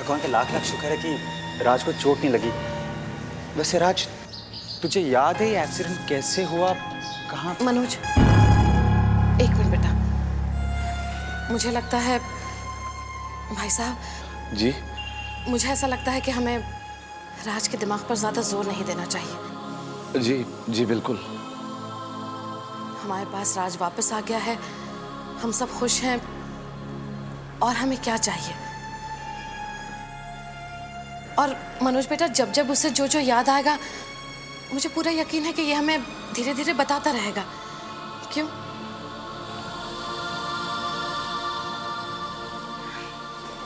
भगवान का लाख लाख शुक्र है कि राज को चोट नहीं लगी। वैसे राज, तुझे याद है ये एक्सीडेंट कैसे हुआ, कहाँ? मनोज, एक मिनट बेटा। मुझे लगता है भाई साहब जी? मुझे ऐसा लगता है कि हमें राज के दिमाग पर ज्यादा जोर नहीं देना चाहिए। जी जी बिल्कुल। हमारे पास राज वापस आ गया है, हम सब खुश हैं, और हमें क्या चाहिए? और मनोज बेटा, जब जब उसे जो जो याद आएगा, मुझे पूरा यकीन है कि ये हमें धीरे धीरे बताता रहेगा। क्यों?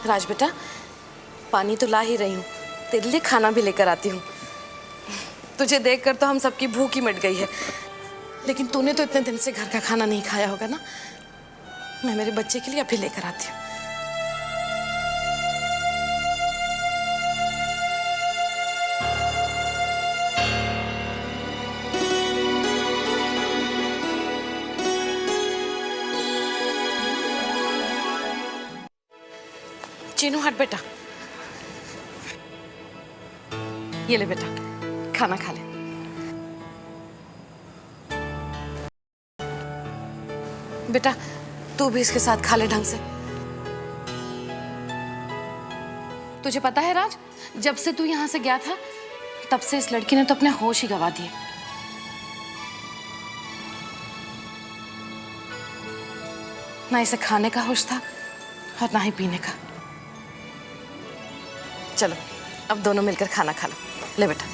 राज बेटा, पानी तो ला ही रही हूँ, तेरे लिए खाना भी लेकर आती हूँ। तुझे देखकर तो हम सबकी भूख ही मिट गई है, लेकिन तूने तो इतने दिन से घर का खाना नहीं खाया होगा ना। मैं मेरे बच्चे के लिए अभी लेकर आती हूँ। चीनू, हट बेटा। ये ले बेटा, खाना खा ले। बेटा, तू भी इसके साथ खा ले ढंग से। तुझे पता है राज, जब से तू यहां से गया था, तब से इस लड़की ने तो अपने होश ही गंवा दिए। ना इसे खाने का होश था और ना ही पीने का। चलो, अब दोनों मिलकर खाना खा लो। ले बेटा।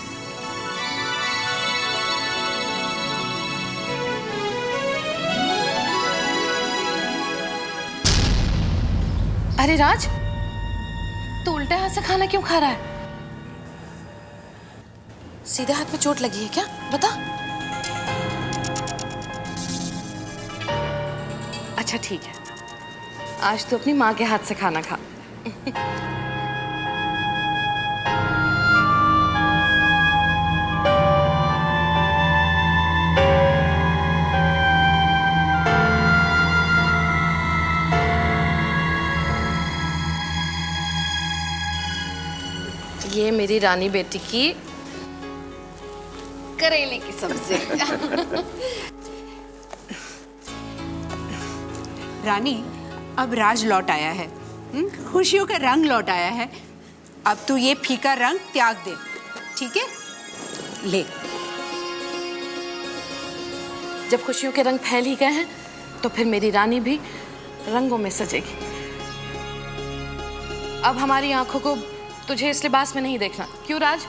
अरे राज, तू उल्टे हाथ से खाना क्यों खा रहा है? सीधे हाथ में चोट लगी है क्या? बता। अच्छा ठीक है, आज तू अपनी माँ के हाथ से खाना खा। ये मेरी रानी बेटी की करेले की सब्जी। रानी, अब राज लौट आया है, खुशियों का रंग लौट आया है। अब तू ये फीका रंग त्याग दे, ठीक है? ले। जब खुशियों के रंग फैल ही गए हैं, तो फिर मेरी रानी भी रंगों में सजेगी। अब हमारी आंखों को तुझे इस लिबास में नहीं देखना, क्यों राज?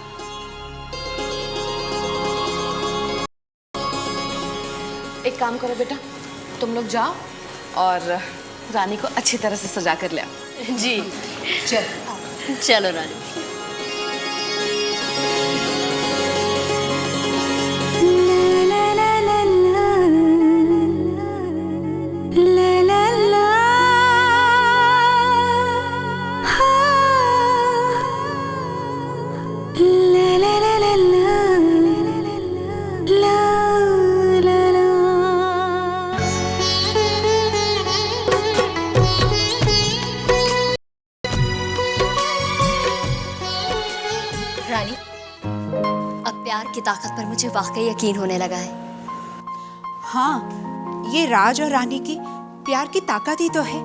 एक काम करो बेटा, तुम लोग जाओ और रानी को अच्छी तरह से सजा कर ले आओ। जी चलो रानी। रानी, अब प्यार की ताकत पर मुझे वाकई यकीन होने लगा है। हाँ, ये राज और रानी की प्यार की ताकत ही तो है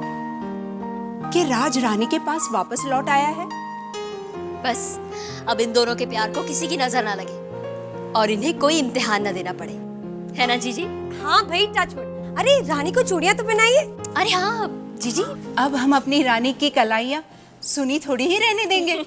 कि राज रानी के पास वापस लौट आया है। बस अब इन दोनों के प्यार को किसी की नजर ना लगे और इन्हें कोई इम्तिहान ना देना पड़े, है ना जीजी? हाँ भाई, टचवुड। अरे रानी को चूड़ियां तो पहनाइए। अरे हाँ जीजी। अब हम अपनी रानी की कलाइयाँ सुनी थोड़ी ही रहने देंगे।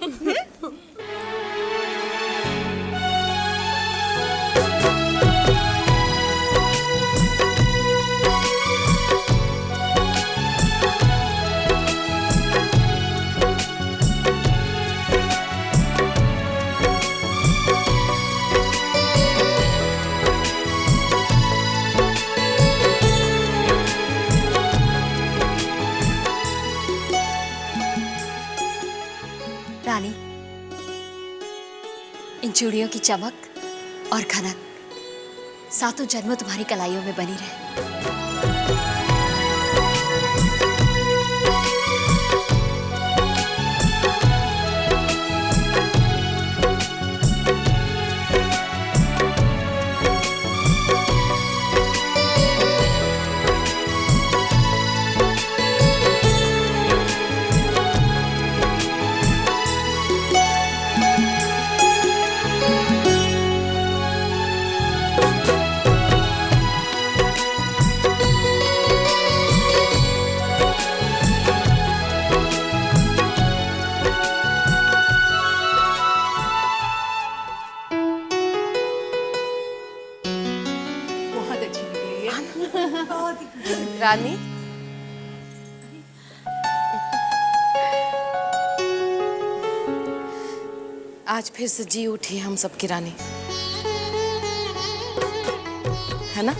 रानी, इन चूड़ियों की चमक और खनक सातों जन्मों तुम्हारी कलाइयों में बनी रहे। रानी, आज फिर से जी उठी हम सबकी रानी, है ना?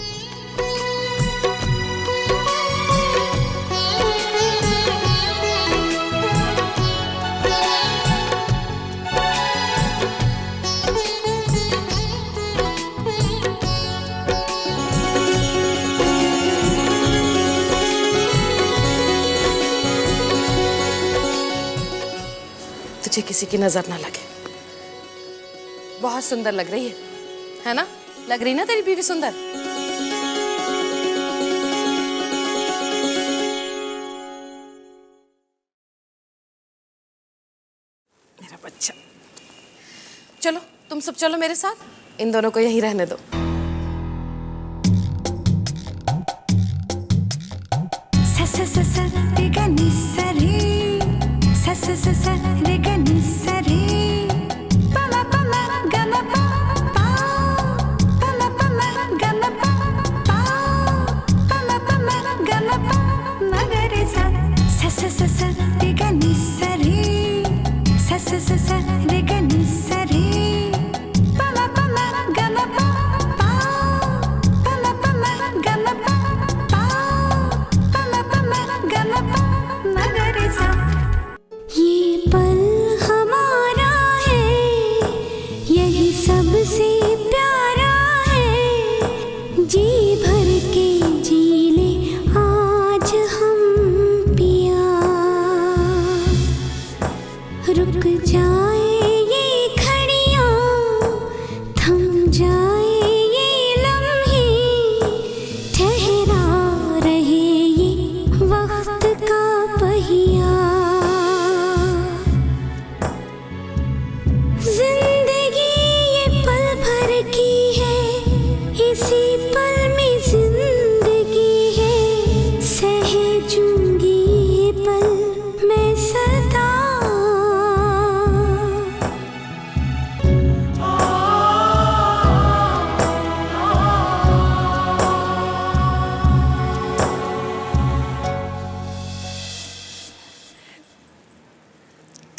तुझे किसी की नजर ना लगे। बहुत सुंदर लग रही है ना? लग रही ना तेरी बीवी सुंदर? मेरा बच्चा। चलो तुम सब चलो मेरे साथ, इन दोनों को यहीं रहने दो।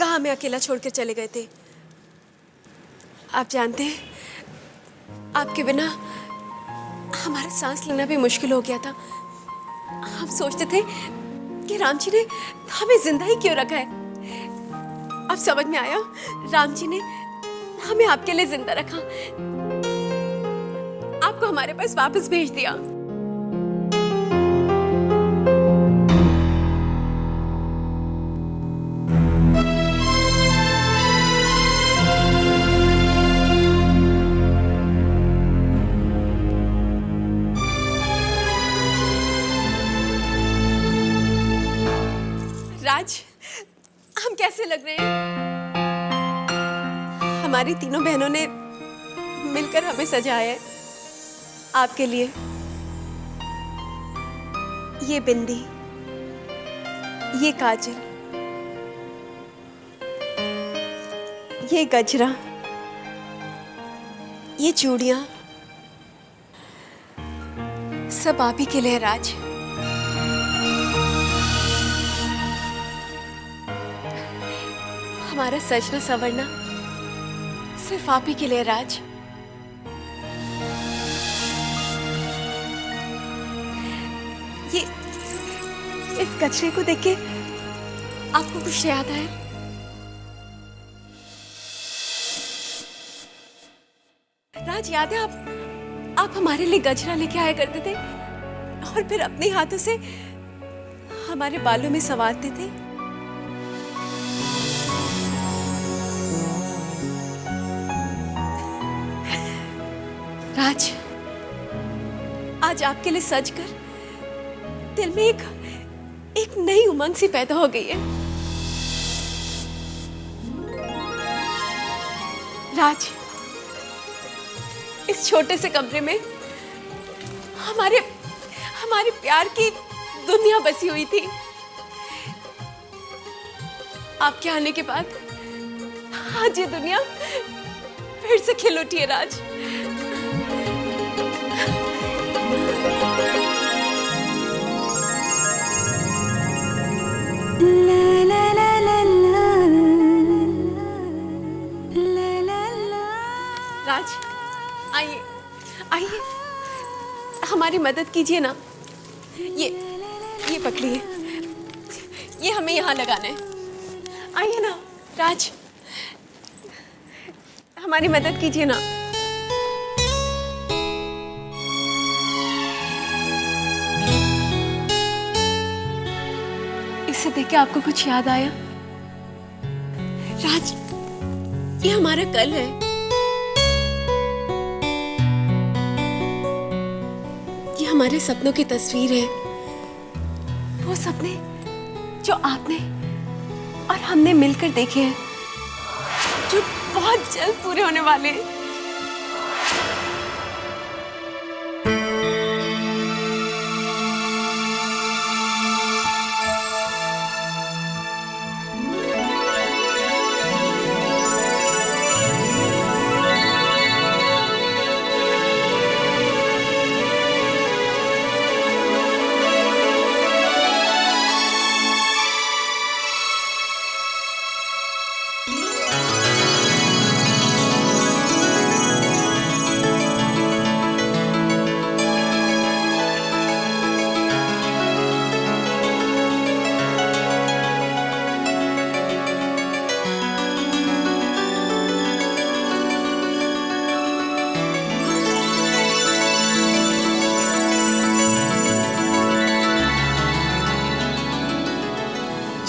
हमें अकेला छोड़कर चले गए थे। आप जानते हैं, आपके बिना हमारा सांस लेना भी मुश्किल हो गया था। हम सोचते थे कि राम जी ने हमें जिंदा ही क्यों रखा है। अब समझ में आया, राम जी ने हमें आपके लिए जिंदा रखा, आपको हमारे पास वापस भेज दिया। राज, हम कैसे लग रहे हैं? हमारी तीनों बहनों ने मिलकर हमें सजाया है आपके लिए। ये बिंदी, ये काजल, ये गजरा, ये चूड़ियां, सब आप ही के लिए राज। हमारा सजना संवरना सिर्फ आप ही के लिए राज। ये इस कचरे को देख के आपको कुछ याद आया? राज, याद है आप हमारे लिए गजरा लेके आया करते थे और फिर अपने हाथों से हमारे बालों में संवारते थे। राज, आज आपके लिए सज कर दिल में एक नई उमंग सी पैदा हो गई है। राज, इस छोटे से कमरे में हमारे प्यार की दुनिया बसी हुई थी। आपके आने के बाद आज ये दुनिया फिर से खिल उठी है राज। आइए आइए, हमारी मदद कीजिए ना। ये पकड़िए, ये हमें यहाँ लगाना है। आइए ना राज, हमारी मदद कीजिए ना। इसे देख के आपको कुछ याद आया? राज, ये हमारा कल है। ये हमारे सपनों की तस्वीर है। वो सपने जो आपने और हमने मिलकर देखे हैं, जो बहुत जल्द पूरे होने वाले हैं।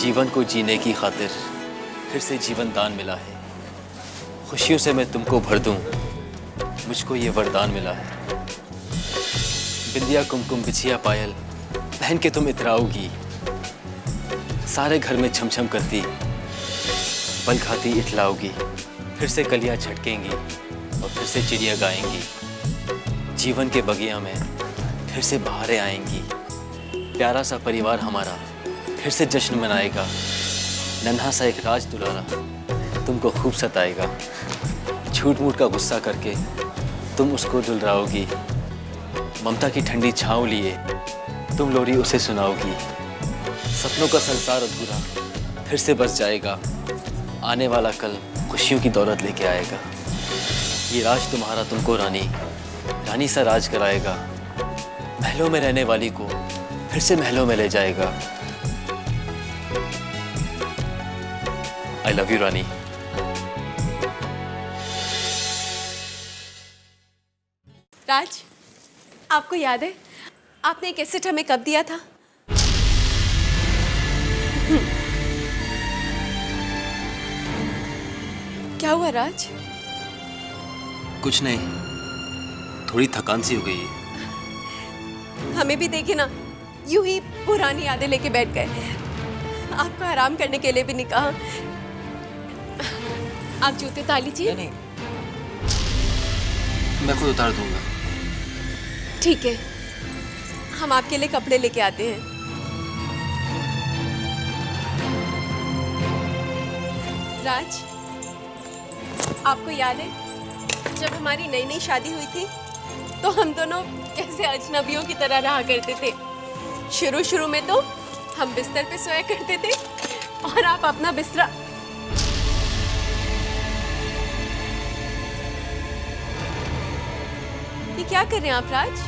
जीवन को जीने की खातिर फिर से जीवन दान मिला है। खुशियों से मैं तुमको भर दूं, मुझको ये वरदान मिला है। बिंदिया कुमकुम बिछिया पायल पहन के तुम इतराओगी, सारे घर में छमछम करती बल खाती इठलाओगी। फिर से कलियां छटकेंगी और फिर से चिड़िया गाएंगी। जीवन के बगिया में फिर से बहारें आएंगी। प्यारा सा परिवार हमारा फिर से जश्न मनाएगा। नन्हा सा एक राज दुलारा तुमको खूब सताएगा। झूठ मूठ का गुस्सा करके तुम उसको दुलराओगी। ममता की ठंडी छाँव लिए तुम लोरी उसे सुनाओगी। सपनों का संसार अधूरा फिर से बस जाएगा। आने वाला कल खुशियों की दौलत लेके आएगा। ये राज तुम्हारा तुमको रानी रानी सा राज कराएगा। महलों में रहने वाली को फिर से महलों में ले जाएगा। I love you, रानी। राज, आपको याद है आपने एक कैसेट हमें कब दिया था? क्या हुआ राज? कुछ नहीं, थोड़ी थकान सी हो गई है। हमें भी देखे ना, यूं ही पुरानी यादें लेके बैठ गए। आपको आराम करने के लिए भी नहीं कहा। आप जूते उतार लीजिए। नहीं, मैं खुद उतार दूंगा। ठीक है, हम आपके लिए कपड़े लेके आते हैं। राज, आपको याद है जब हमारी नई नई शादी हुई थी तो हम दोनों कैसे अजनबियों की तरह रहा करते थे। शुरू शुरू में तो हम बिस्तर पे सोया करते थे और आप अपना बिस्तरा ये क्या कर रहे हैं आप राज?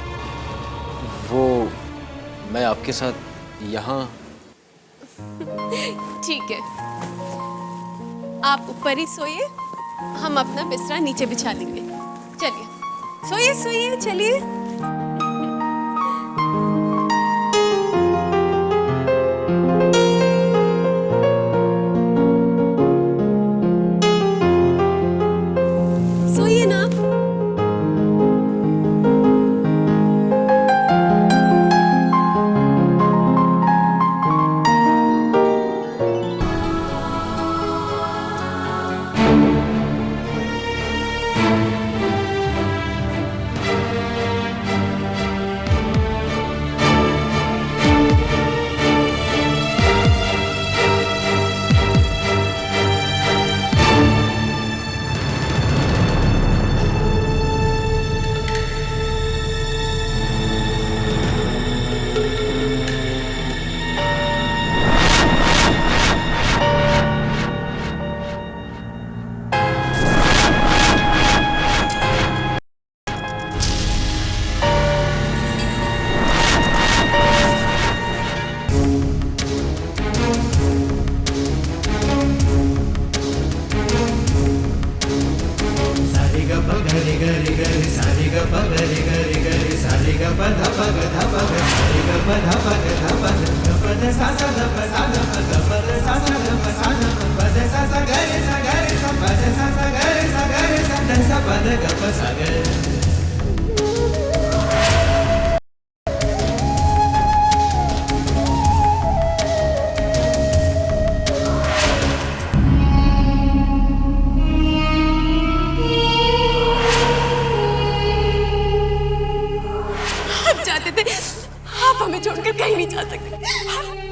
वो मैं आपके साथ यहाँ। ठीक है, आप ऊपर ही सोइए, हम अपना बिस्तरा नीचे बिछा लेंगे। चलिए सोइए सोइए, चलिए। सोइए ना। हम चाहते थे आप हमें छोड़कर कहीं नहीं जा सकते।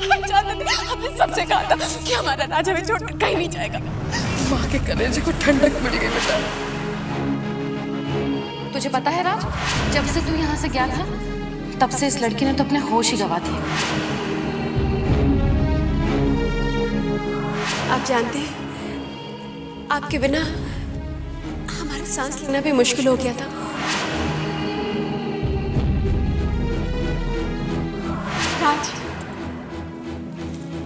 हम चाहते थे, हमने सबसे कहा था कि हमारा राज हमें छोड़कर कहीं नहीं जाएगा। माँ के कलेजे को ठंडक मिल गई बेटा। तुझे पता है राज, जब से तू यहाँ से गया था तब से इस लड़की ने तो अपने होश ही गवा दिए। आप जानते हैं, आपके बिना हमारा सांस लेना भी मुश्किल हो गया था। राज,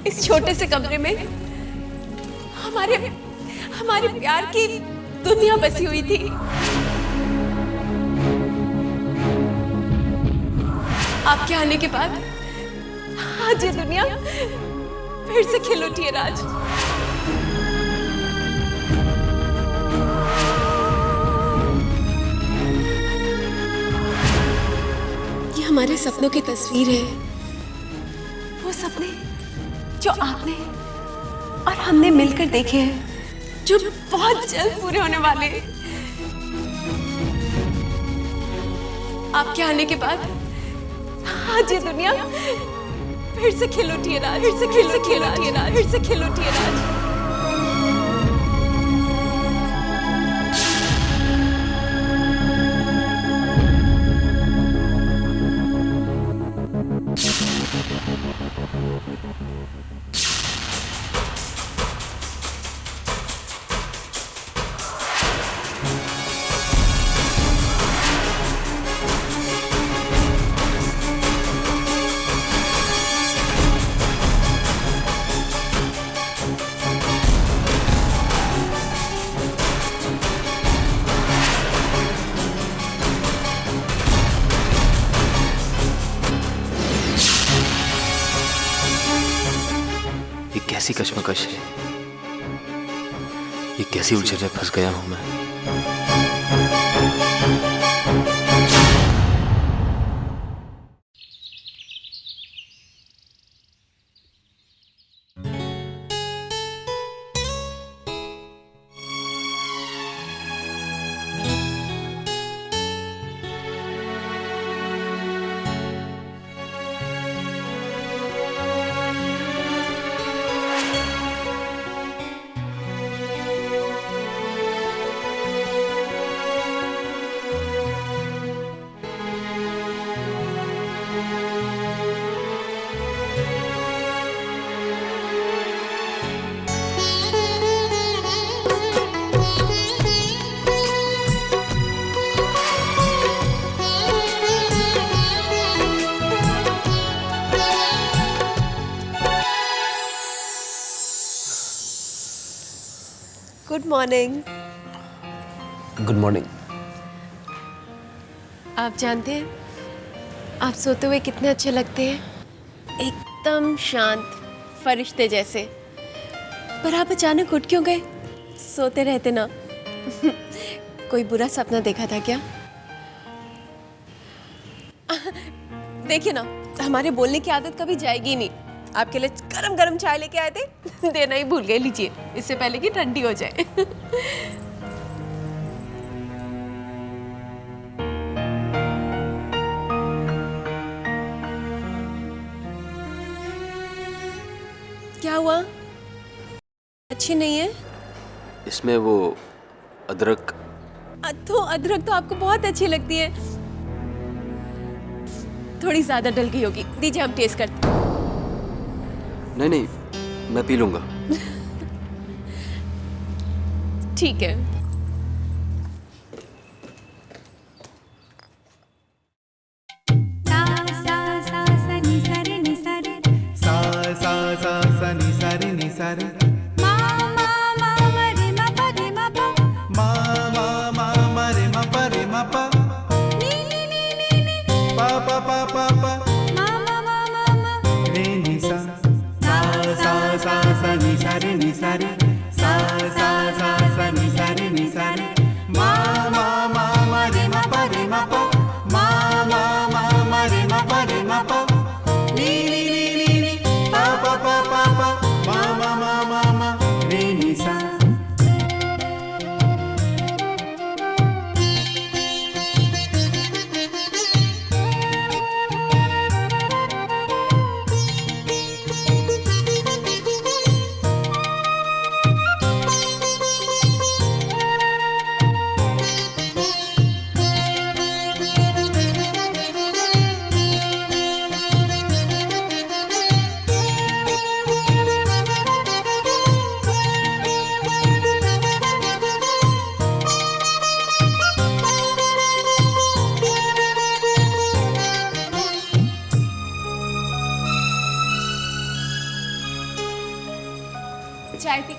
इस छोटे से कमरे में हमारे प्यार की दुनिया बसी हुई थी। आपके आने के बाद आज ये दुनिया फिर से खिल उठी है राज। ये हमारे सपनों की तस्वीर है, वो सपने जो आपने और हमने मिलकर देखे हैं, जो बहुत जल्द पूरे होने वाले हैं। आपके आने के बाद आज ये दुनिया फिर से खिल उठी है राज, फिर से खिल उठी है राज, फिर से खिल उठी है राज। कैसी कश्मकश है, ये कैसी उलझन में फंस गया हूं मैं। Good morning. Good morning. आप जानते हैं, आप सोते हुए कितने अच्छे लगते हैं, एकदम शांत, फरिश्ते जैसे। पर आप अचानक उठ क्यों गए? सोते रहते ना। कोई बुरा सपना देखा था क्या? देखिए ना, हमारे बोलने की आदत कभी जाएगी नहीं। आपके लिए गरम गरम चाय लेके आए थे, देना ही भूल गए। लीजिए, इससे पहले कि ठंडी हो जाए। क्या हुआ? अच्छी नहीं है? इसमें वो अदरक। तो अदरक तो आपको बहुत अच्छी लगती है, थोड़ी ज्यादा डल गई होगी। दीजिए, हम टेस्ट करते हैं। नहीं, मैं पी लूंगा। ठीक है। मा मा मा मा रे मा पा रे मा पा नी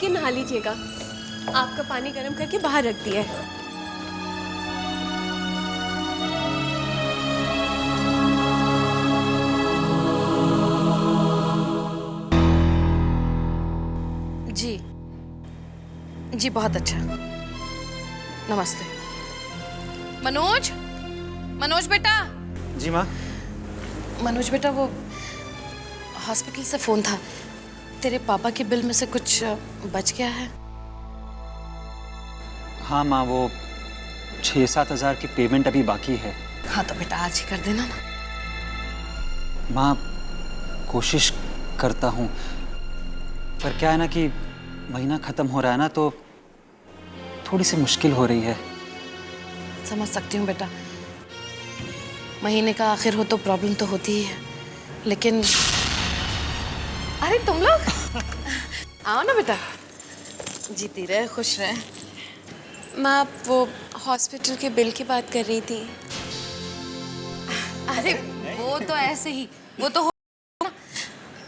के नहा लीजिएगा। आपका पानी गर्म करके बाहर रख दिया है। जी जी, बहुत अच्छा। नमस्ते। मनोज, मनोज बेटा। जी माँ। मनोज बेटा, वो हॉस्पिटल से फोन था, तेरे पापा के बिल में से कुछ बच गया है? हाँ माँ, वो 6-7 हज़ार की पेमेंट अभी बाकी है। हाँ तो बेटा आज ही कर देना ना। माँ, कोशिश करता हूँ, पर क्या है ना कि महीना ख़त्म हो रहा है ना, तो थोड़ी सी मुश्किल हो रही है। समझ सकती हूँ बेटा, महीने का आखिर हो तो प्रॉब्लम तो होती ही है, लेकिन अरे तुम लोग आओ ना बेटा, जीती रहे, खुश रहे। माँ, आप वो हॉस्पिटल के बिल की बात कर रही थी। अरे वो तो ऐसे ही, वो तो हो ना।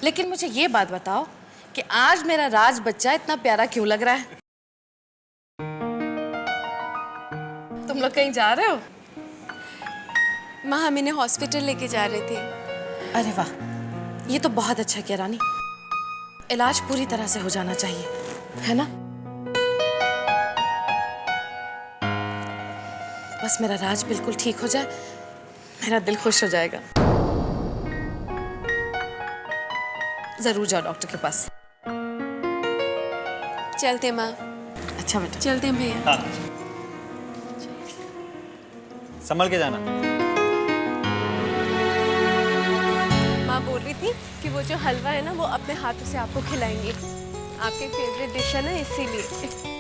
लेकिन मुझे ये बात बताओ कि आज मेरा राज बच्चा इतना प्यारा क्यों लग रहा है? तुम लोग कहीं जा रहे हो? माँ, हम इन्हें हॉस्पिटल लेके जा रहे थे। अरे वाह, ये तो बहुत अच्छा किया रानी। इलाज पूरी तरह से हो जाना चाहिए, है ना? बस मेरा राज बिल्कुल ठीक हो जाए, मेरा दिल खुश हो जाएगा। जरूर जाओ डॉक्टर के पास। चलते माँ। अच्छा बेटा। चलते हैं भैया। हाँ। संभल के जाना। माँ बोल रही थी कि वो जो हलवा है ना, वो अपने हाथों से आपको खिलाएंगे। आपके फेवरेट डिश है ना, इसीलिए।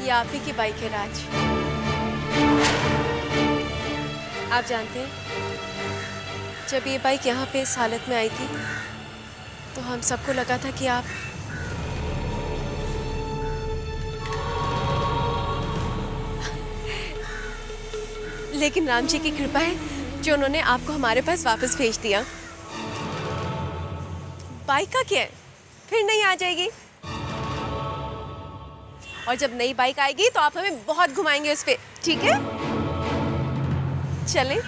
ये आप ही की बाइक है राज। आप जानते हैं, जब ये बाइक यहाँ पे इस हालत में आई थी, तो हम सबको लगा था कि आप लेकिन राम जी की कृपा है जो उन्होंने आपको हमारे पास वापस भेज दिया। बाइक का क्या है, फिर नहीं आ जाएगी। और जब नई बाइक आएगी तो आप हमें बहुत घुमाएंगे उस पे, ठीक है? चलें?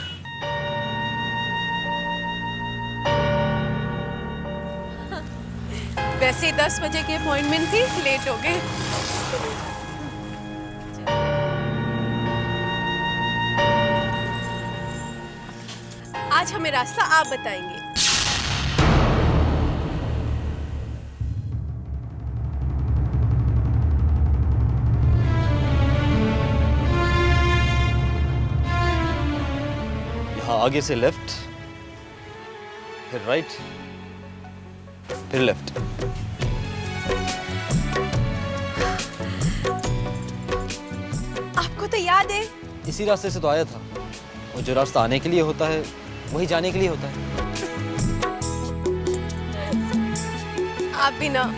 वैसे 10 बजे की अपॉइंटमेंट थी, लेट हो गए। आज हमें रास्ता आप बताएंगे। यहाँ आगे से लेफ्ट, फिर राइट, फिर लेफ्ट। आपको तो याद है? इसी रास्ते से तो आया था। और जो रास्ता आने के लिए होता है वही जाने के लिए होता है। आप भी ना।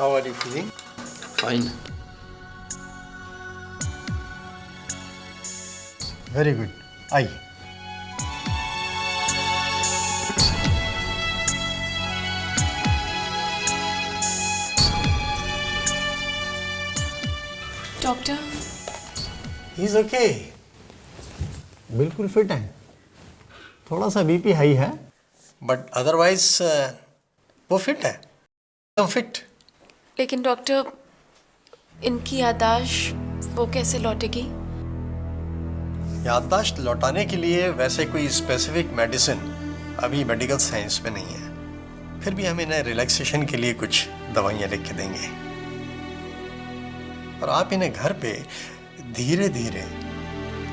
How are you feeling? Fine. Very good. आइए। डॉक्टर? ही इज ओके, बिल्कुल फिट है। थोड़ा सा बीपी हाई है, बट अदरवाइज वो फिट है, एकदम फिट। लेकिन डॉक्टर, इनकी याददाश्त वो कैसे लौटेगी? याददाश्त लौटाने के लिए वैसे कोई स्पेसिफिक मेडिसिन अभी मेडिकल साइंस में नहीं है। फिर भी हम इन्हें रिलैक्सेशन के लिए कुछ दवाइयाँ लिख के देंगे, और आप इन्हें घर पे धीरे धीरे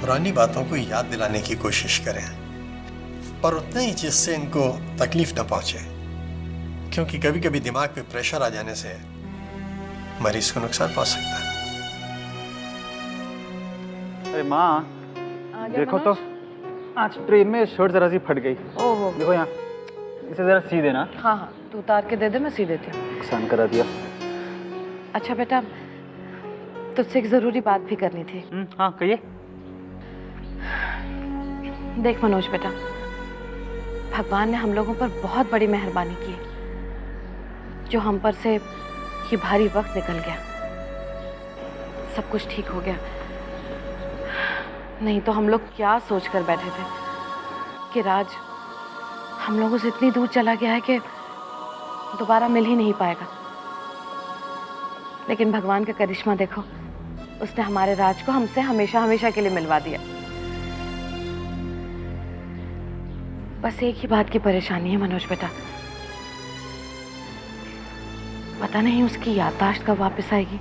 पुरानी बातों को याद दिलाने की कोशिश करें, पर उतना ही जिससे इनको तकलीफ न पहुंचे, क्योंकि कभी कभी दिमाग पे प्रेशर आ जाने से मरीज को नुकसान पहुंच सकता है। अरे माँ, देखो तो आज ट्रेन में शर्ट जरा सी फट गई। ओहो। देखो यहाँ, इसे जरा सी देना। हाँ हाँ, तू उतार के दे दे, मैं सी देती हूँ। नुकसान करा दिया। अच्छा बेटा, तुझसे एक ज़रूरी बात भी करनी थी। हाँ कहिए। देख मनोज बेटा, भगवान ने हम लोगों पर बहुत बड़ी मेहरबानी की है, जो हम पर से ये भारी वक्त निकल गया, सब कुछ ठीक हो गया। नहीं तो हम लोग क्या सोच कर बैठे थे कि राज हम लोगों से इतनी दूर चला गया है कि दोबारा मिल ही नहीं पाएगा। लेकिन भगवान का करिश्मा देखो, उसने हमारे राज को हमसे हमेशा हमेशा के लिए मिलवा दिया। बस एक ही बात की परेशानी है मनोज बेटा, पता नहीं उसकी याददाश्त कब वापस आएगी।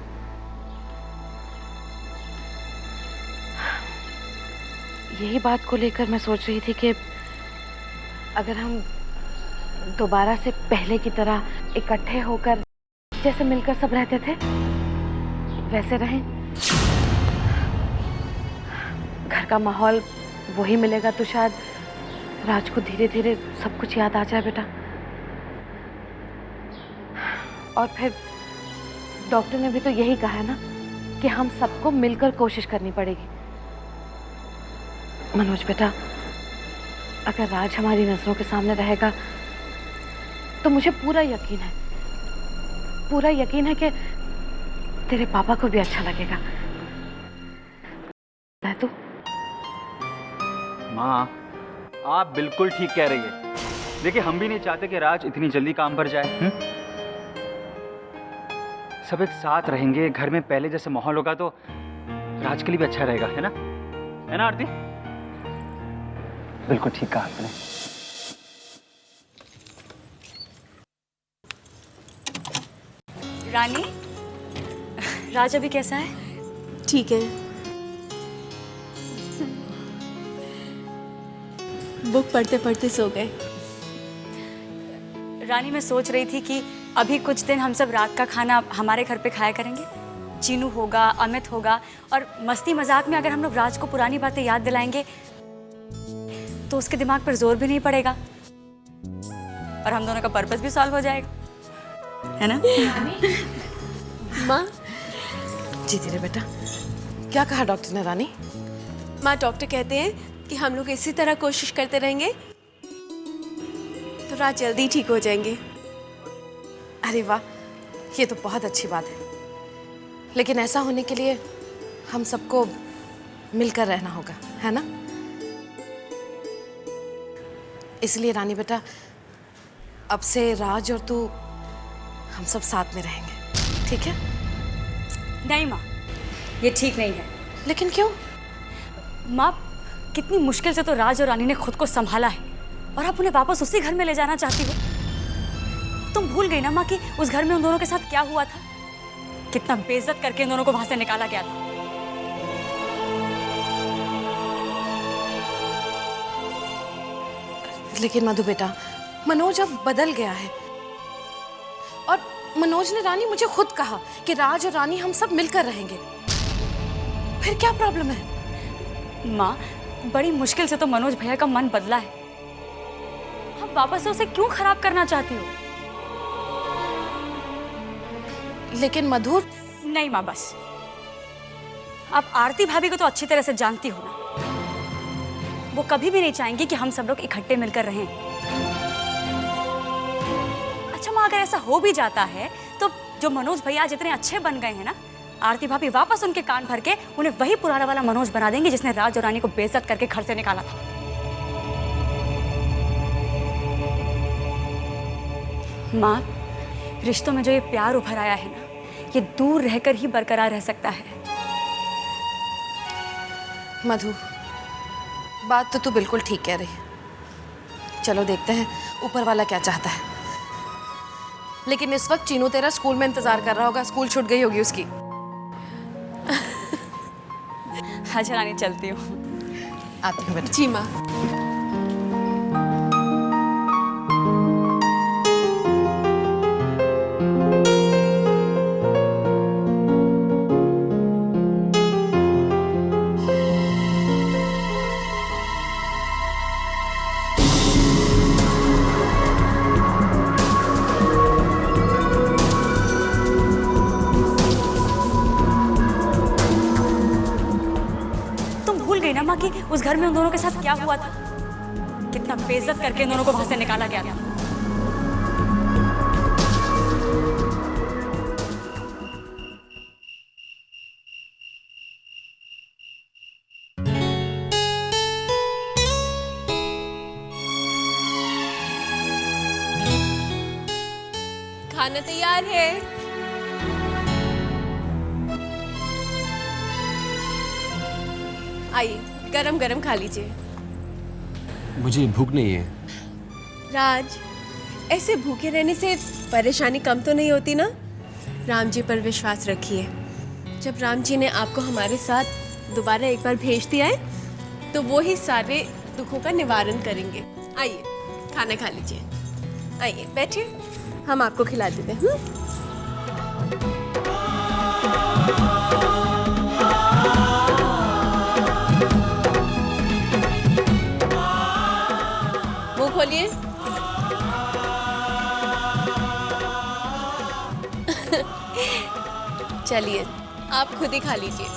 यही बात को लेकर मैं सोच रही थी कि अगर हम दोबारा से पहले की तरह इकट्ठे होकर जैसे मिलकर सब रहते थे वैसे रहें, घर का माहौल वही मिलेगा तो शायद राज को धीरे धीरे सब कुछ याद आ जाए बेटा। और फिर डॉक्टर ने भी तो यही कहा है ना कि हम सबको मिलकर कोशिश करनी पड़ेगी। मनोज बेटा, अगर राज हमारी नजरों के सामने रहेगा तो मुझे पूरा यकीन है कि तेरे पापा को भी अच्छा लगेगा। है तू? माँ, आप बिल्कुल ठीक कह रही है। देखिए, हम भी नहीं चाहते कि राज इतनी जल्दी काम पर जाए। सब एक साथ रहेंगे, घर में पहले जैसे माहौल होगा तो राज के लिए भी अच्छा रहेगा, है ना आरती? बिल्कुल ठीक कहा आपने। रानी, राज अभी कैसा है? ठीक है, बुक पढ़ते पढ़ते सो गए। रानी, मैं सोच रही थी कि अभी कुछ दिन हम सब रात का खाना हमारे घर पे खाया करेंगे। चीनू होगा, अमित होगा, और मस्ती मजाक में अगर हम लोग राज को पुरानी बातें याद दिलाएंगे तो उसके दिमाग पर जोर भी नहीं पड़ेगा और हम दोनों का पर्पस भी सॉल्व हो जाएगा, है ना? माँ, जी धीरे बेटा, क्या कहा डॉक्टर ने रानी? माँ, डॉक्टर कहते हैं कि हम लोग इसी तरह कोशिश करते रहेंगे तो राज जल्दी ठीक हो जाएंगे। अरे वाह, ये तो बहुत अच्छी बात है। लेकिन ऐसा होने के लिए हम सबको मिलकर रहना होगा, है ना? इसलिए रानी बेटा, अब से राज और तू हम सब साथ में रहेंगे, ठीक है? नहीं माँ, ये ठीक नहीं है। लेकिन क्यों? माँ, कितनी मुश्किल से तो राज और रानी ने खुद को संभाला है और आप उन्हें वापस उसी घर में ले जाना चाहती हो। तुम भूल गई ना माँ कि उस घर में उन दोनों के साथ क्या हुआ था? कितना बेइज्जत करके इन दोनों को वहां से निकाला गया था। लेकिन मधु बेटा, मनोज अब बदल गया है और मनोज ने रानी मुझे खुद कहा कि राज और रानी हम सब मिलकर रहेंगे। फिर क्या प्रॉब्लम है? माँ, बड़ी मुश्किल से तो मनोज भैया का मन बदला है। अब वापस से उसे क्यों खराब करना चाहती हो? लेकिन मधु। नहीं माँ, बस। अब आरती भाभी को तो अच्छी तरह से जानती हो ना, वो कभी भी नहीं चाहेंगी कि हम सब लोग इकट्ठे मिलकर रहें। अच्छा माँ, अगर ऐसा हो भी जाता है तो जो मनोज भैया आज इतने अच्छे बन गए हैं ना, आरती भाभी वापस उनके कान भर के उन्हें वही पुराना वाला मनोज बना देंगी जिसने राज और रानी को बेइज्जत करके घर से निकाला था। माँ, रिश्तों में जो ये प्यार उभर आया है ना, ये दूर रहकर ही बरकरार रह सकता है। मधु, बात तो तू बिल्कुल ठीक कह रही है। चलो देखते हैं ऊपर वाला क्या चाहता है। लेकिन इस वक्त चीनू तेरा स्कूल में इंतजार कर रहा होगा, स्कूल छूट गई होगी उसकी। अच्छा रानी, चलती हूँ। आती हूँ बेटा। जी माँ। ना माँ कि उस घर में उन दोनों के साथ क्या हुआ था, कितना बेइज्जत करके इन दोनों को वहां से निकाला गया था। खाना तैयार है। आइए, गरम गरम खा लीजिए। मुझे भूख नहीं है। राज, ऐसे भूखे रहने से परेशानी कम तो नहीं होती ना? राम जी पर विश्वास रखिए। जब राम जी ने आपको हमारे साथ दोबारा एक बार भेज दिया है तो वो ही सारे दुखों का निवारण करेंगे। आइए, खाना खा लीजिए। आइए बैठिए, हम आपको खिला देते हैं। मुंह खोलिए। चलिए, आप खुद ही खा लीजिए।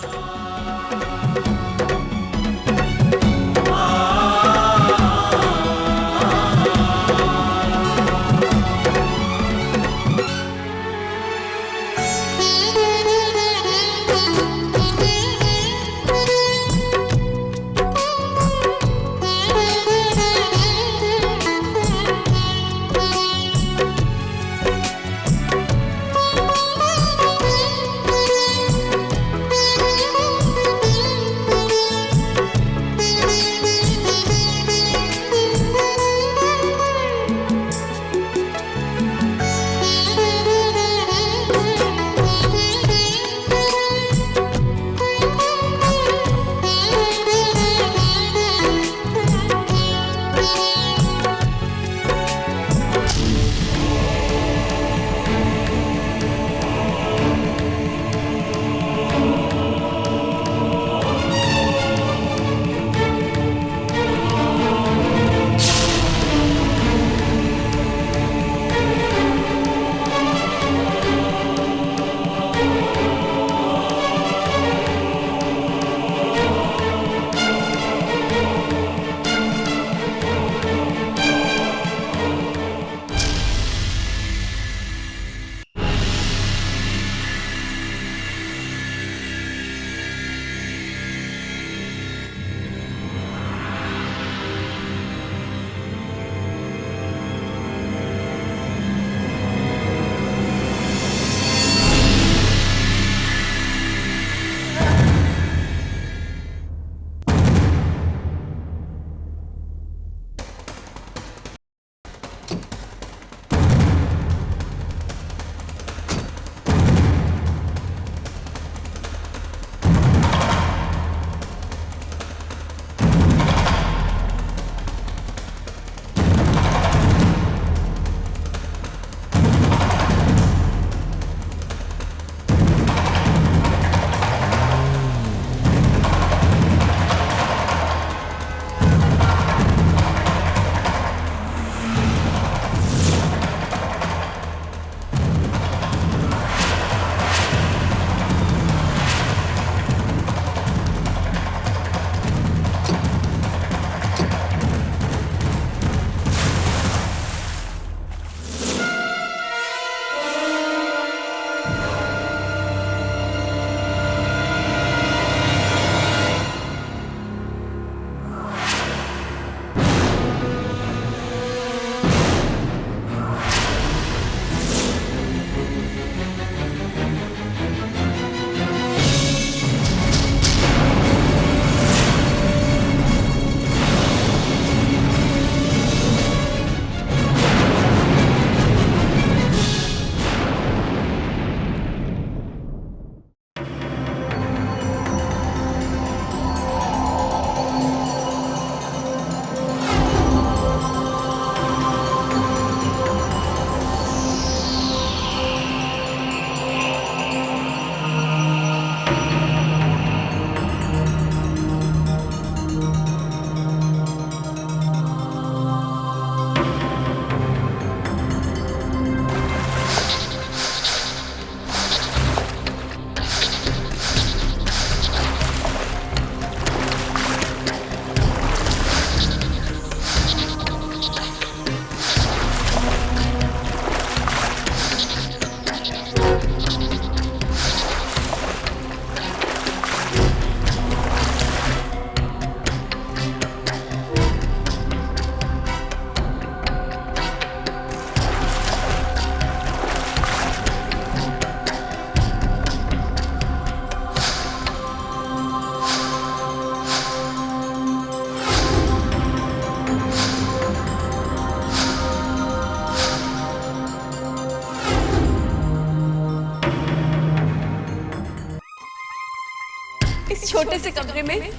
छोटे से कमरे में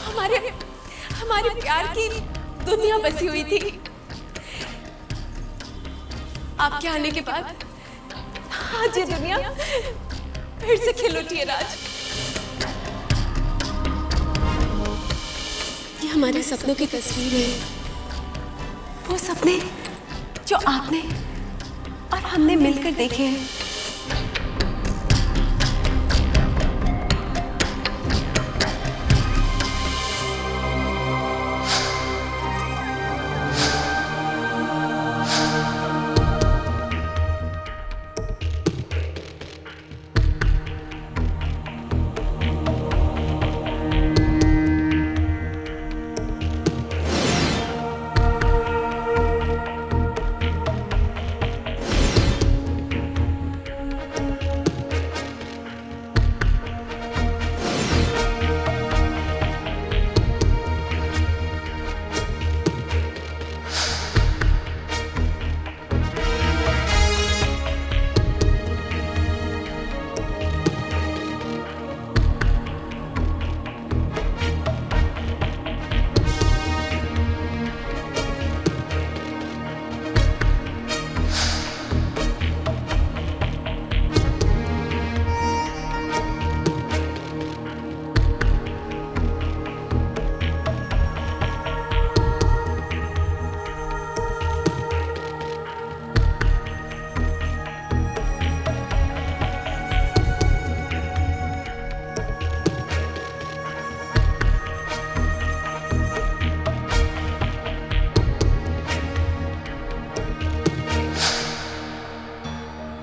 हमारे हमारे प्यार की दुनिया बसी हुई थी। आपके आने के बाद आज ये दुनिया फिर से खिल उठी है राज। ये हमारे सपनों की तस्वीर है, वो सपने जो आपने और हमने मिलकर देखे हैं।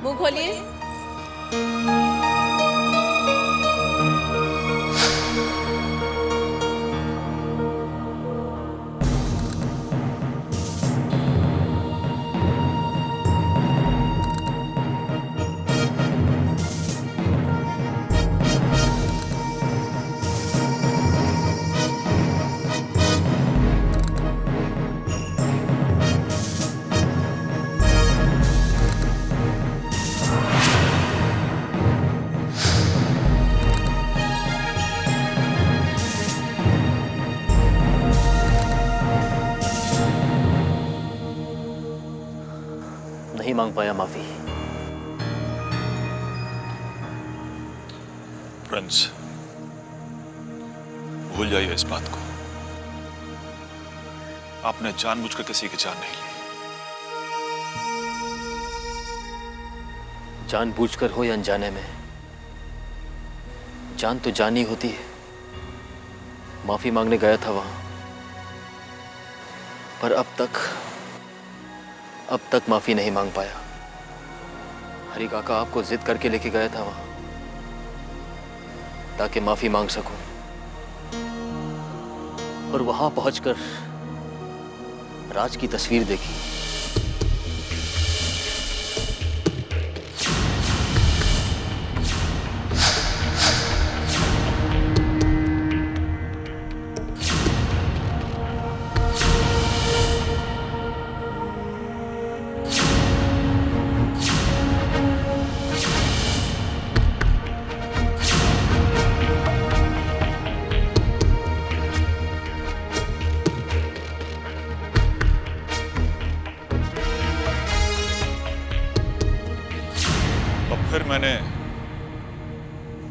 मुंह खोलिए। नहीं मांग पाया माफी। प्रिंस, भूल जाइए इस बात को। आपने जानबूझकर किसी की जान नहीं ली। जानबूझकर हो या अनजाने में, जान तो जान ही होती है। माफी मांगने गया था वहां, पर अब तक माफी नहीं मांग पाया। हरी काका आपको जिद करके लेके गया था वहां, ताकि माफी मांग सकूं। और वहां पहुंचकर राज की तस्वीर देखी। फिर मैंने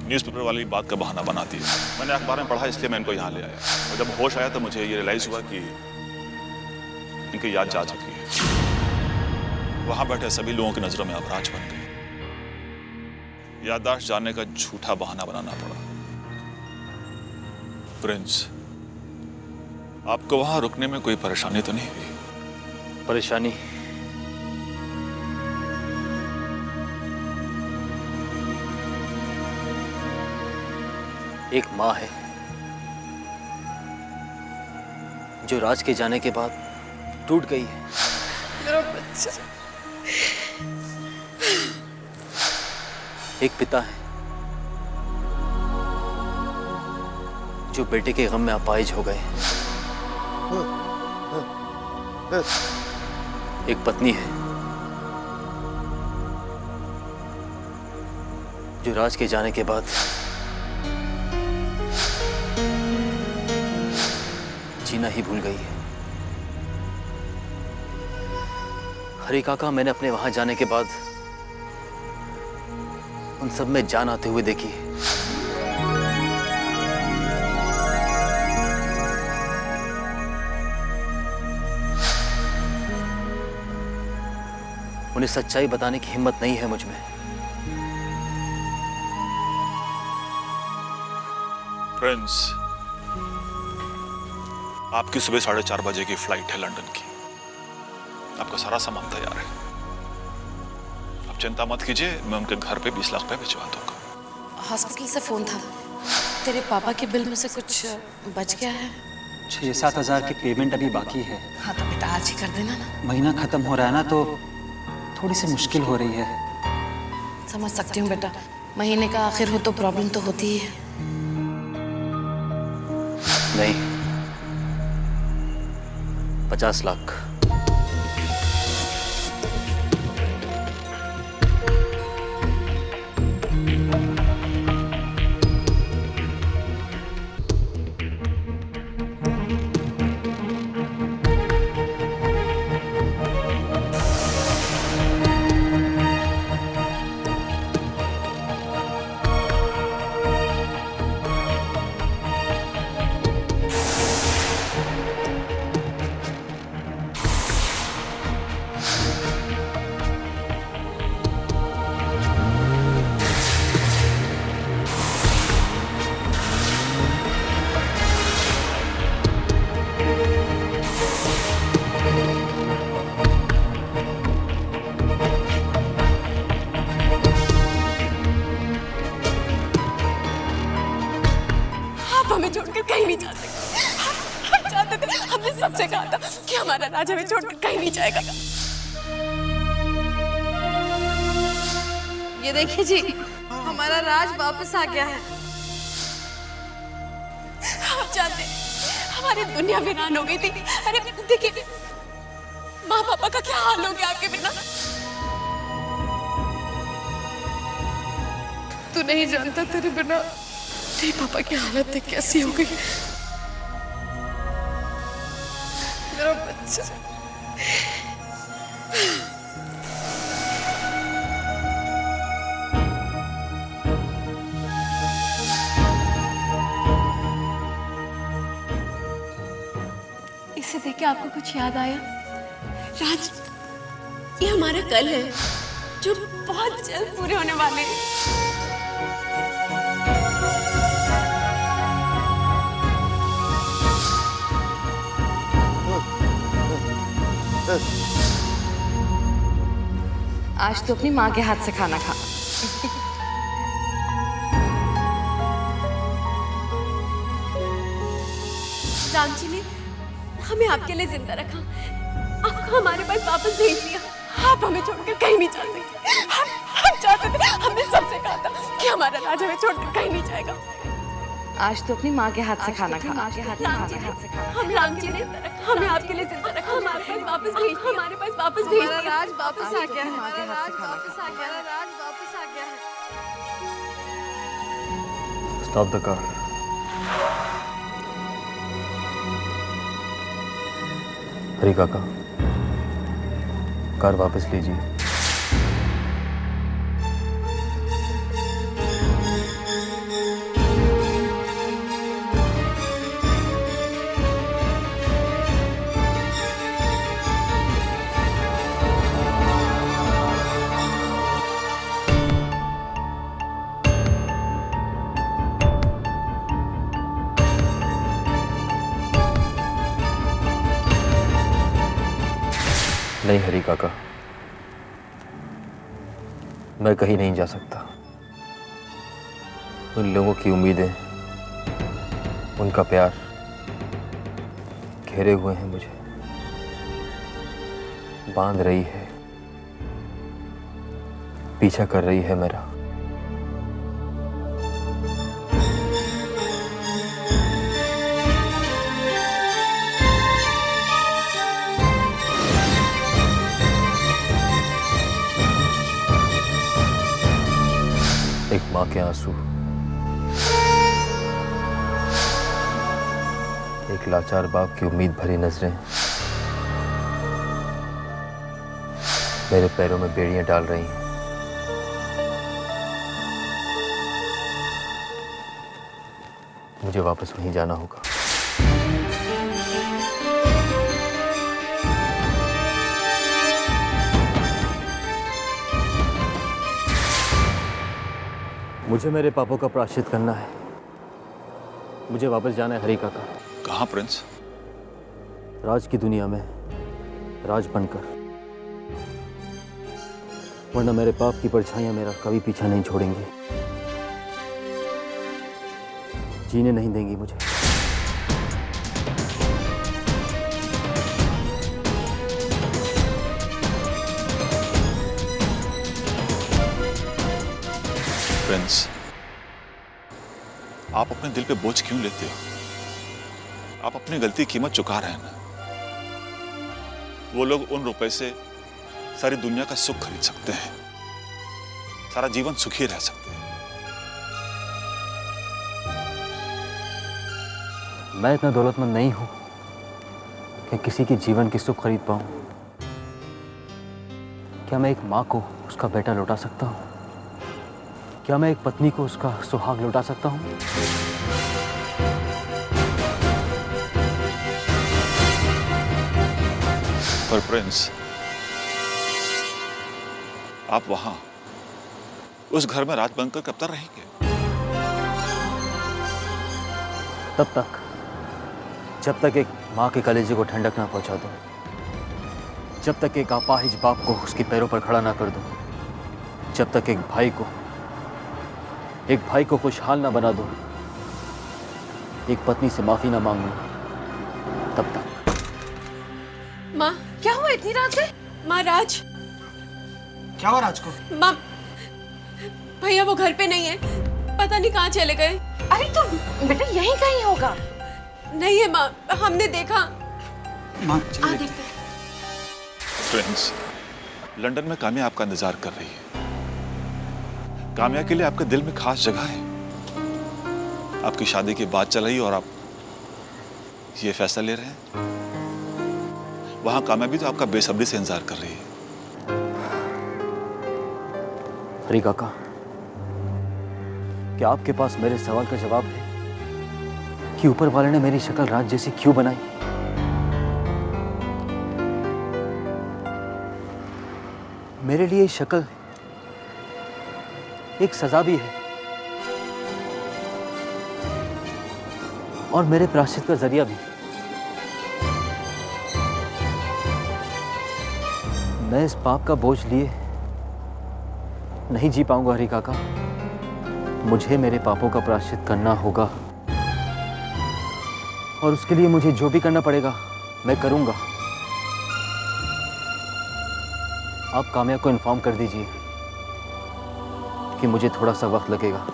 न्यूज़पेपर वाली बात का बहाना बना दिया। मैंने अखबार में पढ़ा, इसलिए मैं इनको यहाँ ले आया। और जब होश आया तो मुझे ये रियलाइज हुआ कि इनकी याद जा चुकी है। वहां बैठे सभी लोगों की नजरों में अब राज बन गए। याददाश्त जानने का झूठा बहाना बनाना पड़ा। प्रिंस, आपको वहां रुकने में कोई परेशानी तो नहीं हुई? परेशानी? एक माँ है जो राज के जाने के बाद टूट गई है। मेरा बच्चा। एक पिता है जो बेटे के गम में अपाहिज हो गए। एक पत्नी है जो राज के जाने के बाद जीना ही भूल गई है। हरी काका, मैंने अपने वहां जाने के बाद उन सब में जान आते हुए देखी है। उन्हें सच्चाई बताने की हिम्मत नहीं है मुझ में। फ्रेंड्स, आपकी सुबह 4:30 बजे की फ्लाइट है लंदन की। आपका सारा सामान तैयार है। आप चिंता मत कीजिए, मैं उनके घर पे 20 लाख रुपए भिजवा दूंगा। हॉस्पिटल से फोन था, तेरे पापा के बिल में से कुछ बच गया है। 6-7 हज़ार की पेमेंट अभी बाकी है। हाँ तो बेटा आज ही कर देना ना। महीना खत्म हो रहा है ना, तो थोड़ी सी मुश्किल हो rही है। समझ सकती हूँ बेटा, महीने का आखिर हो तो प्रॉब्लम तो होती ही है। नहीं, 50 लाख। हमें छोड़कर कहीं नहीं जा सकते। हम चाहते थे, हमने सबसे कहा था कि हमारा राज हमें छोड़कर कहीं नहीं जाएगा। ये देखिए जी, हमारा राज वापस आ गया है। आप जानते हैं, हमारी दुनिया वीरान हो गई थी। अरे देखिए, माँ पापा का क्या हाल हो गया आपके बिना। तू नहीं जानता, तेरे बिना तेरे पापा की हालत देख कैसी हो गई। मेरा बच्चा। इसे देख के आपको कुछ याद आया? राज, ये हमारा कल है जो बहुत जल्द पूरे होने वाले हैं। आज तो अपनी माँ के हाथ से खाना खा। राम जी ने हमें आपके लिए जिंदा रखा, आपको हमारे पास वापस भेज दिया। आप हमें छोड़कर कहीं नहीं जा सकते। हम चाहते थे, हमने सबसे कहा था कि हमारा राज हमें छोड़कर कहीं नहीं जाएगा। आज तो अपनी माँ के हाथ से खाना खा। हम राम जी ने हमें आपके लिए जिंदा रखा, हमारे पास वापस भेज दिया। हमारे पास वापस भेज दिया। राज वापस आ गया है। हमारा राज वापस आ गया है। राज वापस आ गया है। Stop the car. हरी काका, कार वापस लीजिए। नहीं हरी काका, मैं कहीं नहीं जा सकता। उन लोगों की उम्मीदें, उनका प्यार घेरे हुए हैं मुझे, बांध रही है, पीछा कर रही है मेरा। एक माँ के आंसू, एक लाचार बाप की उम्मीद भरी नजरें मेरे पैरों में बेड़ियां डाल रही हैं। मुझे वापस वहीं जाना होगा। मुझे मेरे पापों का प्रायश्चित करना है। मुझे वापस जाना है हरी काका। कहाँ प्रिंस? राज की दुनिया में राज बनकर, वरना मेरे पाप की परछाइयां मेरा कभी पीछा नहीं छोड़ेंगी, जीने नहीं देंगी मुझे। प्रिंस, आप अपने दिल पे बोझ क्यों लेते हो? आप अपनी गलती की कीमत चुका रहे हैं ना। वो लोग उन रुपए से सारी दुनिया का सुख खरीद सकते हैं, सारा जीवन सुखी रह सकते हैं। मैं इतना दौलतमंद नहीं हूं कि किसी के जीवन की सुख खरीद पाऊं। क्या मैं एक मां को उसका बेटा लौटा सकता हूं? क्या मैं एक पत्नी को उसका सुहाग लौटा सकता हूं? पर प्रिंस, आप वहां उस घर में राज बनकर कब तक रहेंगे? तब तक जब तक एक माँ के कलेजे को ठंडक ना पहुंचा दूं, जब तक एक अपाहिज बाप को उसके पैरों पर खड़ा ना कर दूं, जब तक एक भाई को खुशहाल ना बना दूं, एक पत्नी से माफी ना मांग लूं, तब तक। माँ, क्या हुआ इतनी रात से? माँ राज, क्या हुआ राज को? माँ भैया वो घर पे नहीं है, पता नहीं कहाँ चले गए। अरे तो बेटा यहीं कहीं होगा। नहीं है माँ, हमने देखा। माँ आ देखते हैं। प्रिंस, लंदन में काम्या आपका इंतजार कर रही है। काम्या के लिए आपके दिल में खास जगह है। आपकी शादी की बात चल रही और आप ये फैसला ले रहे हैं। वहां काम्या भी तो आपका बेसब्री से इंतजार कर रही है। हरी काका, क्या आपके पास मेरे सवाल का जवाब है कि ऊपर वाले ने मेरी शक्ल राज जैसी क्यों बनाई? मेरे लिए शक्ल एक सजा भी है और मेरे प्रायश्चित का जरिया भी। मैं इस पाप का बोझ लिए नहीं जी पाऊंगा हरी काका। मुझे मेरे पापों का प्रायश्चित करना होगा और उसके लिए मुझे जो भी करना पड़ेगा मैं करूंगा। आप काम्या को इन्फॉर्म कर दीजिए कि मुझे थोड़ा सा वक्त लगेगा।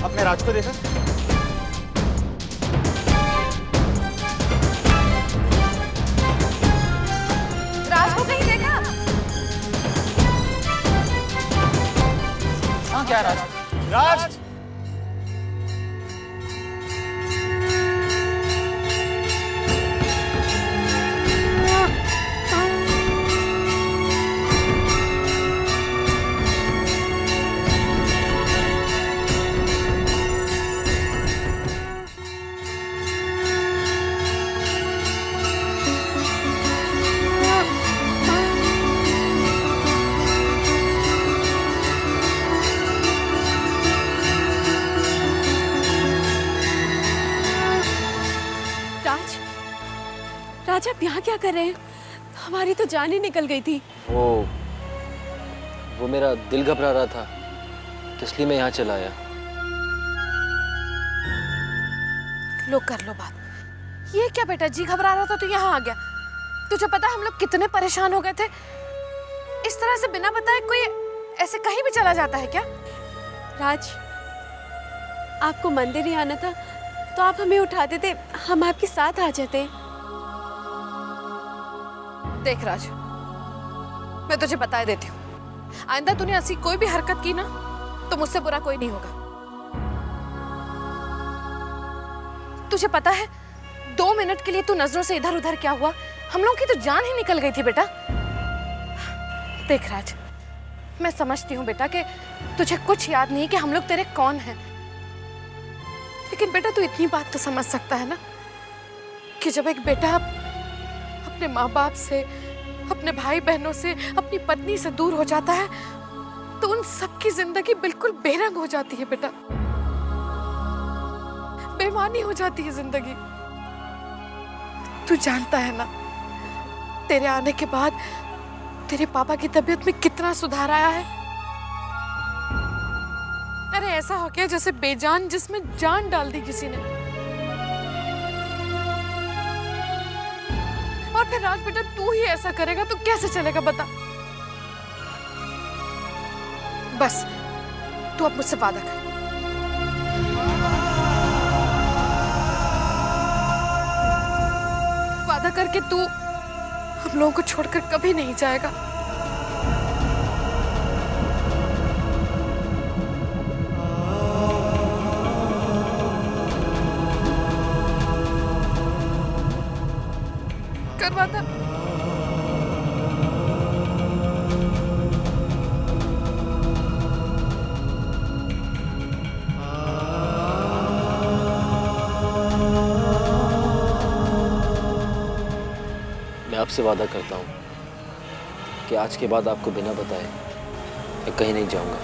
आपने राज को देखा? राज को कहीं देखा? हाँ, क्या राज? राज! राज, आप यहाँ क्या कर रहे हैं? हमारी तो जान ही निकल गई थी। वो मेरा दिल घबरा रहा था तो इसलिए मैं यहाँ चला आया। लो कर लो बात। ये क्या बेटा, जी घबरा रहा था तो यहाँ आ गया। तुझे पता है हम लोग कितने परेशान हो गए थे। इस तरह से बिना बताए कोई ऐसे कहीं भी चला जाता है क्या? राज, आपको मंदिर ही आना था तो आप हमें उठा देते, हम आपके साथ आ जाते। देख राज, मैं तुझे बता देती हूँ, आइंदा तूने ऐसी कोई भी हरकत की ना तो मुझसे बुरा कोई नहीं होगा। तुझे पता है 2 मिनट के लिए तू नजरों से इधर उधर क्या हुआ, हम लोगों की तो जान ही निकल गई थी बेटा। देख राज, मैं समझती हूँ बेटा कि तुझे कुछ याद नहीं कि हम लोग तेरे कौन हैं, लेकिन बेटा तू इतनी बात तो समझ सकता है ना कि जब एक बेटा अपने माँ बाप से, अपने भाई बहनों से, अपनी पत्नी से दूर हो जाता है तो उन सबकी जिंदगी बिल्कुल बेरंग हो जाती है बेटा, बेमानी हो जाती है जिंदगी। तू जानता है ना, तेरे आने के बाद तेरे पापा की तबीयत में कितना सुधार आया है। अरे ऐसा हो गया जैसे बेजान जिसमें जान डाल दी किसी ने। और फिर राज बेटा तू ही ऐसा करेगा तो कैसे चलेगा बता। बस तू अब मुझसे वादा कर, वादा करके तू हम लोगों को छोड़कर कभी नहीं जाएगा। कर वादा। मैं आपसे वादा करता हूँ कि आज के बाद आपको बिना बताए मैं कहीं नहीं जाऊँगा।